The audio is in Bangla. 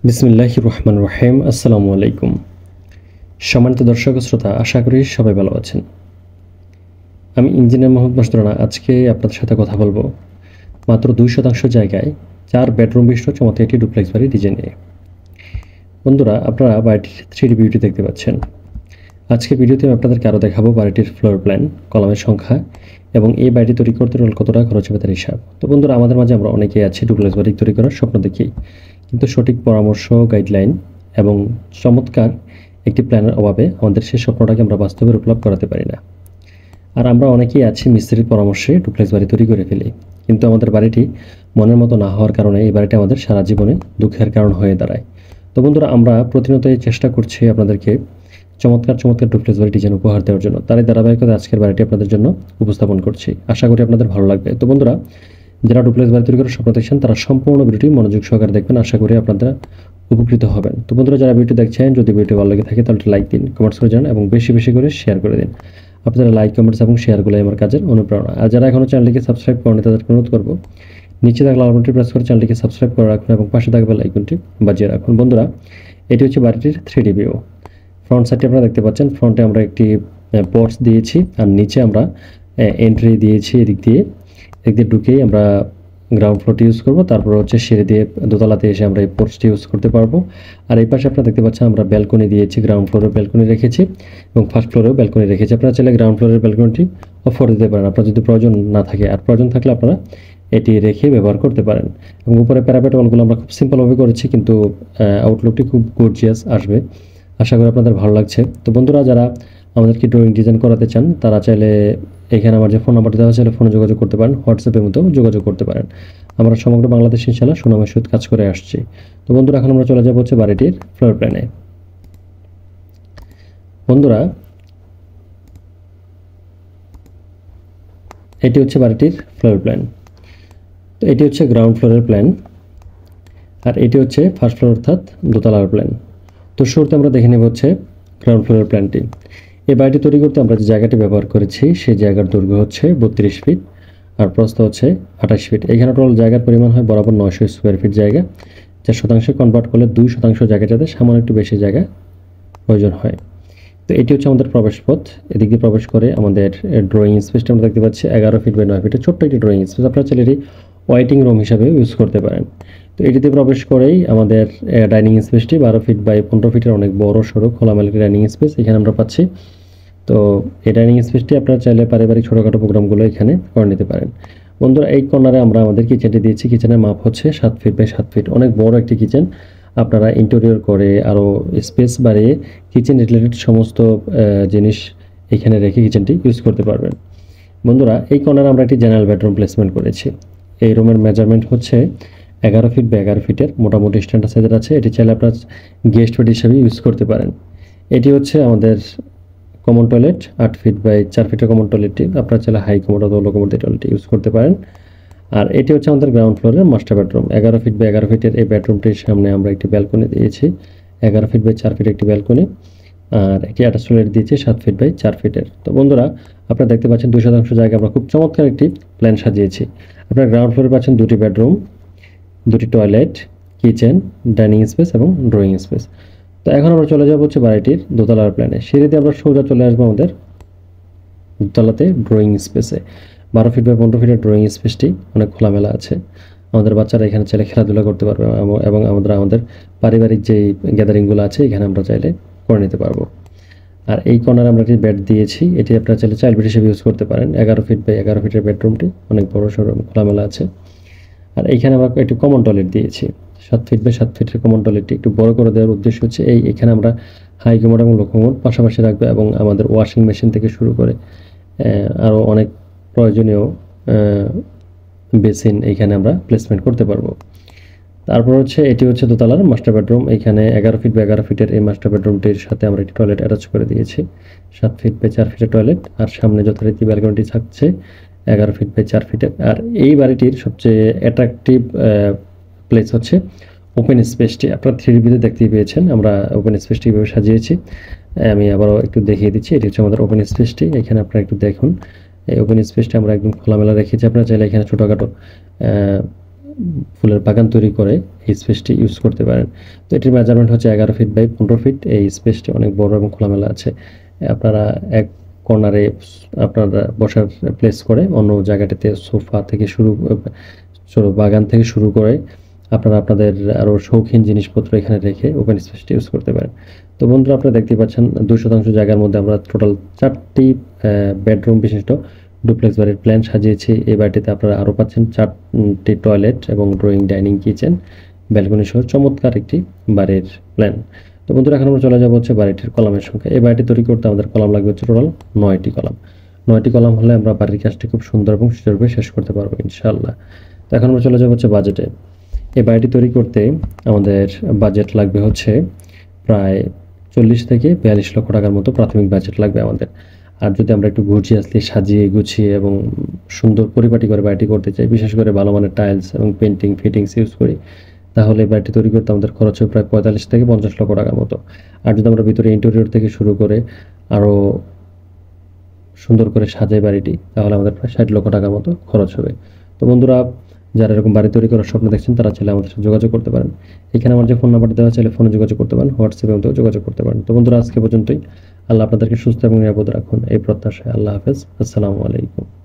বিসমিল্লাহির রহমানির রহিম। আসসালামু আলাইকুম। সম্মানিত দর্শক ও শ্রোতা, আশা করি সবাই ভালো আছেন। আমি ইঞ্জিনিয়ার মোহাম্মদ মাসুদ রানা। আজকে আপনাদের সাথে কথা বলবো মাত্র 2% জায়গায় 4 বেডরুম বিশিষ্ট চমৎকার একটি ডুপ্লেক্স বাড়ির ডিজাইন নিয়ে। বন্ধুরা, আপনারা বাড়িটির 3D ভিউটি দেখতে পাচ্ছেন। আজকে ভিডিওতে আমি আপনাদেরকে আরও দেখাবো বাড়িটির ফ্লোর প্ল্যান, কলামের সংখ্যা এবং এই বাড়িটি তৈরি করতে টোটাল কত টাকা খরচ হবে তার হিসাব। তো বন্ধুরা, আমাদের মাঝে আমরা অনেকেই আছি ডুপ্লেক্স বাড়ি তৈরি করার স্বপ্ন দেখি, কিন্তু সঠিক পরামর্শ, গাইডলাইন এবং চমৎকার একটি প্ল্যানের অভাবে আমাদের সেই স্বপ্নটাকে আমরা বাস্তবে রূপলাভ করাতে পারি না। আর আমরা অনেকেই আছি মিস্ত্রির পরামর্শে ডুপ্লেক্স বাড়ি তৈরি করে ফেলি, কিন্তু আমাদের বাড়িটি মনের মতো না হওয়ার কারণে এই বাড়িটি আমাদের সারা জীবনে দুঃখের কারণ হয়ে দাঁড়ায়। তো বন্ধুরা, আমরা প্রতিনিয়ত চেষ্টা করছি আপনাদেরকে চমৎকার ডুপ্লেক্স বাড়ি ডিজাইন উপহার দেওয়ার জন্য। তারই ধারাবাহিকতায় আজকের বাড়িটি আপনাদের জন্য উপস্থাপন করছি। আশা করি আপনাদের ভালো লাগবে। তো বন্ধুরা, যারা ডুপ্লেক্স বাড়ি তৈরি করার স্বপ্ন দেখছেন তারা সম্পূর্ণ ভিডিওটি মনোযোগ সহকারে দেখবেন। আশা করি আপনারা উপকৃত হবেন। তো বন্ধুরা, যারা ভিডিও দেখছেন, যদি ভিডিও ভালো লাগে থাকে তাহলে লাইক দিন, কমেন্টস করে জানান এবং বেশি বেশি করে শেয়ার করে দিন। আপনারা লাইক, কমেন্টস এবং শেয়ারগুলো আমার কাজের অনুপ্রেরণা। আর যারা এখনও চ্যানেলটিকে সাবস্ক্রাইব করেনি তাদেরকে অনুরোধ করবো নিচে থাকা লাল বাটনটি প্রেস করে চ্যানেলটিকে সাবস্ক্রাইব করে রাখুন এবং পাশে থাকা বেল আইকনটি বাজিয়ে রাখুন। বন্ধুরা, এটি হচ্ছে বাড়িটির 3D ভিউ। ফ্রন্ট সাইডটি আপনারা দেখতে পাচ্ছেন। ফ্রন্টে আমরা একটি পোর্চ দিয়েছি আর নিচে আমরা এন্ট্রি দিয়েছি। এদিক দিয়ে ঢুকেই আমরা গ্রাউন্ড ফ্লোরটি ইউজ করব। তারপর হচ্ছে সিঁড়ি দিয়ে দোতলাতে এসে আমরা এই পোর্চটি ইউজ করতে পারবো। আর এই পাশে আপনারা দেখতে পাচ্ছেন আমরা ব্যালকনি দিয়েছি। গ্রাউন্ড ফ্লোরের ব্যালকনি রেখেছি এবং ফার্স্ট ফ্লোরেও ব্যালকনি রেখেছি। আপনারা চাইলে গ্রাউন্ড ফ্লোরের ব্যালকনিটি অফ করে দিতে পারেন আপনার যদি প্রয়োজন না থাকে, আর প্রয়োজন থাকলে আপনারা এটি রেখে ব্যবহার করতে পারেন। এবং উপরে প্যারাপেট ওয়ালগুলো আমরা খুব সিম্পলভাবে করেছি, কিন্তু আউটলুকটি খুব গর্জিয়াস আসবে। আশা করি আপনাদের ভালো লাগছে। তো বন্ধুরা, যারা আমাদেরকে ড্রয়িং ডিজাইন করাতে চান তারা চাইলে এখানে আমার যে ফোন নাম্বারটি দেওয়া চাইলে ফোনে যোগাযোগ করতে পারেন, হোয়াটসঅ্যাপের মতো যোগাযোগ করতে পারেন। আমরা সমগ্র বাংলাদেশে ইনশাআল্লাহ সুনামের সহিত কাজ করে আসছি। তো বন্ধুরা, এখন আমরা চলে যাবো হচ্ছে বাড়িটির ফ্লোর প্ল্যানে। বন্ধুরা, এটি হচ্ছে বাড়িটির ফ্লোর প্ল্যান। তো এটি হচ্ছে গ্রাউন্ড ফ্লোরের প্ল্যান আর এটি হচ্ছে ফার্স্ট ফ্লোর অর্থাৎ দোতলার প্ল্যান। তো শুরুতে আমরা দেখে নেব হচ্ছে গ্রাউন্ড ফ্লোরের প্ল্যানটি। এই বাড়িটি তৈরি করতে আমরা যে জায়গাটি ব্যবহার করেছি সেই জায়গার দৈর্ঘ্য হচ্ছে 32 ফিট আর প্রস্থ হচ্ছে 28 ফিট। এখানে টোটাল জায়গার পরিমাণ হয় বরাবর 900 স্কোয়ার ফিট জায়গা, যা শতাংশে কনভার্ট করলে 2% জায়গাটাতে সামান্য একটু বেশি জায়গা প্রয়োজন হয়। তো এটি হচ্ছে আমাদের প্রবেশ পথ। এদিক দিয়ে প্রবেশ করে আমাদের ড্রয়িং স্পেসটা আমরা দেখতে পাচ্ছি 11 ফিট বাই 9 ফিটের ছোট্ট একটি ড্রয়িং স্পেস। আপনারা চাইলে এটি ওয়াইটিং রুম হিসাবে ইউজ করতে পারেন। তো এটিতে প্রবেশ করেই আমাদের ডাইনিং স্পেসটি 12 ফিট বাই 15 ফিটের অনেক বড় সড়ো খোলামেলা ডাইনিং স্পেস এখানে আমরা পাচ্ছি। তো এই ডাইনিং স্পেসটি আপনারা চাইলে পারিবারিক ছোটোখাটো প্রোগ্রামগুলো এখানে করে নিতে পারেন। বন্ধুরা, এই কর্নারে আমরা আমাদের কিচেনটি দিয়েছি। কিচেনের মাপ হচ্ছে 7 ফিট বাই 7 ফিট, অনেক বড় একটি কিচেন। আপনারা ইন্টেরিয়র করে আরও স্পেস বাড়িয়ে কিচেন রিলেটেড সমস্ত জিনিস এখানে রেখে কিচেনটি ইউজ করতে পারবেন। বন্ধুরা, এই কর্নারে আমরা একটি জেনারেল বেডরুম প্লেসমেন্ট করেছি। এই রুমের মেজারমেন্ট হচ্ছে 11 ফিট বাই 11 ফিটের, মোটামুটি স্ট্যান্ডার্ড সাইজের আছে। এটি চাইলে আপনার গেস্ট বেড হিসাবে ইউজ করতে পারেন। এটি হচ্ছে আমাদের কমন টয়লেট, 8 ফিট বাই 4 ফিটের কমন টয়লেটটি। আপনারা চাইলে হাই কমোড অথবা লো কমোড টয়লেটটি ইউজ করতে পারেন। আর এটি হচ্ছে আমাদের গ্রাউন্ড ফ্লোরের মাস্টার বেডরুম। 11 ফিট বাই 11 ফিটের এই বেডরুমটির সামনে আমরা একটি ব্যালকনি দিয়েছি, 11 ফিট বাই 4 ফিট একটি ব্যালকনি। আর একটি অ্যাটাচ টয়লেট দিয়েছি 7 ফিট বাই 4 ফিটের। তো বন্ধুরা, আপনারা দেখতে পাচ্ছেন 2% জায়গা আমরা খুব চমৎকার একটি প্ল্যান সাজিয়েছি। আপনারা গ্রাউন্ড ফ্লোরে পাচ্ছেন 2টি বেডরুম, 2টি টয়লেট, কিচেন, ডাইনিং স্পেস এবং ড্রয়িং স্পেস। তো এখন আমরা চলে যাবো হচ্ছে বাড়িটির দোতলার প্ল্যানে। সিঁড়িতে আমরা সোজা চলে আসবো আমাদের দোতলাতে ড্রয়িং স্পেসে। 12 ফিট বাই 15 ফিটের ড্রয়িং স্পেসটি অনেক খোলামেলা আছে। আমাদের বাচ্চারা এখানে চাইলে খেলাধুলা করতে পারবে এবং আমাদের পারিবারিক যেই গ্যাদারিংগুলো আছে এখানে আমরা চাইলে করে নিতে পারবো। আর এই কর্নারে আমরা একটি বেড দিয়েছি। এটি আপনারা চাইলে চাইল্ড বেড হিসেবে ইউজ করতে পারেন। 11 ফিট বাই 11 ফিটের বেডরুমটি অনেক বড় সড়ো খোলামেলা আছে। আর এইখানে আমরা একটি কমন টয়লেট দিয়েছি, 7 ফিট বাই 7 ফিটের কমন টয়লেটটি একটু বড় করে দেওয়ার উদ্দেশ্য হচ্ছে এখানে আমরা হাই কমোড এবং লো কমোড পাশাপাশি রাখবো এবং আমাদের ওয়াশিং মেশিন থেকে শুরু করে আরও অনেক প্রয়োজনীয় বেসিন এইখানে আমরা প্লেসমেন্ট করতে পারবো। তারপর হচ্ছে এটি হচ্ছে দোতলার মাস্টার বেডরুম। এখানে 11 ফিট বাই 11 ফিটের এই মাস্টার বেডরুমটির সাথে আমরা একটি টয়লেট অ্যাটাচ করে দিয়েছি, 7 ফিট বাই 4 ফিটের টয়লেট। আর সামনে যথারীতি ব্যালকনিটি থাকছে 11 ফিট বাই 4 ফিটের। আর এই বাড়িটির সবচেয়ে অ্যাট্রাকটিভ প্লেস হচ্ছে ওপেন স্পেসটি। আপনারা 3D ভিউতে দেখতেই পেয়েছেন আমরা ওপেন স্পেসটি কীভাবে সাজিয়েছি। আমি আবারও একটু দেখিয়ে দিচ্ছি। এটি হচ্ছে আমাদের ওপেন স্পেসটি। এখানে আপনারা একটু দেখুন, এই ওপেন স্পেসটি আমরা একদম খোলামেলা রেখেছি। আপনারা চাইলে এখানে ছোটোখাটো ফুলের বাগান তৈরি করে এই স্পেসটি ইউজ করতে পারেন। তো এটির মেজারমেন্ট হচ্ছে 11 ফিট বাই 15 ফিট। এই স্পেসটি অনেক বড় এবং খোলামেলা আছে। আপনারা এক কর্নারে আপনারা বসার প্লেস করে অন্য জায়গাটিতে সোফা থেকে ছোট বাগান থেকে শুরু করে আপনারা আপনাদের আরও শৌখিন জিনিসপত্র এখানে রেখে ওপেন স্পেসটি ইউজ করতে পারেন। তো বন্ধুরা, আপনারা দেখতে পাচ্ছেন 2% জায়গার মধ্যে আমরা টোটাল 4টি বেডরুম বিশিষ্ট ডুপ্লেক্স বাড়ির প্ল্যান সাজিয়েছি। এই বাড়িটিতে আপনারা আরও পাচ্ছেন 4টি টয়লেট এবং ড্রয়িং ডাইনিং কিচেন ব্যালকনি সহ চমৎকার একটি বাড়ির প্ল্যান। তো বন্ধুরা, এখন আমরা চলে যাবো হচ্ছে বাড়িটির কলামের সংখ্যা। এই বাড়িটি তৈরি করতে আমাদের কলাম লাগবে হচ্ছে টোটাল 9টি কলাম। 9টি কলাম হলে আমরা বাড়ির কাজটি খুব সুন্দর এবং সুচারুরূপে শেষ করতে পারবো ইনশাআল্লাহ। তো এখন আমরা চলে যাবো হচ্ছে বাজেটে। এই বাড়িটি তৈরি করতে আমাদের বাজেট লাগবে হচ্ছে প্রায় 40 থেকে 42 লক্ষ টাকার মতো প্রাথমিক বাজেট লাগবে আমাদের। আর যদি আমরা একটু গর্জিয়াসলি সাজিয়ে গুছিয়ে এবং সুন্দর পরিপাটি করে বাড়িটি করতে চাই, বিশেষ করে ভালো মানের টাইলস এবং পেন্টিং ফিটিংস ইউজ করি, তাহলে বাড়িটি তৈরি করতে আমাদের খরচ হবে প্রায় 45 থেকে 50 লক্ষ টাকার মতো। আর যদি আমরা ভিতরে ইন্টেরিয়র থেকে শুরু করে আরও সুন্দর করে সাজাই বাড়িটি, তাহলে আমাদের প্রায় 60 লক্ষ টাকার মতো খরচ হবে। তো বন্ধুরা, যারা এরকম বাড়ি তৈরি করার স্বপ্ন দেখছেন তারা চাইলে আমাদের সাথে যোগাযোগ করতে পারেন। এখানে আমার যে ফোন নাম্বারটা দেওয়া, চাইলে ফোনে যোগাযোগ করতে পারেন, হোয়াটসঅ্যাপের মধ্যেও যোগাযোগ করতে পারেন। তো বন্ধুরা, আজকে পর্যন্তই। আল্লাহ আপনাদেরকে সুস্থ এবং নিরাপদ রাখুন এই প্রত্যাশায়। আল্লাহ হাফেজ। আসসালামু আলাইকুম।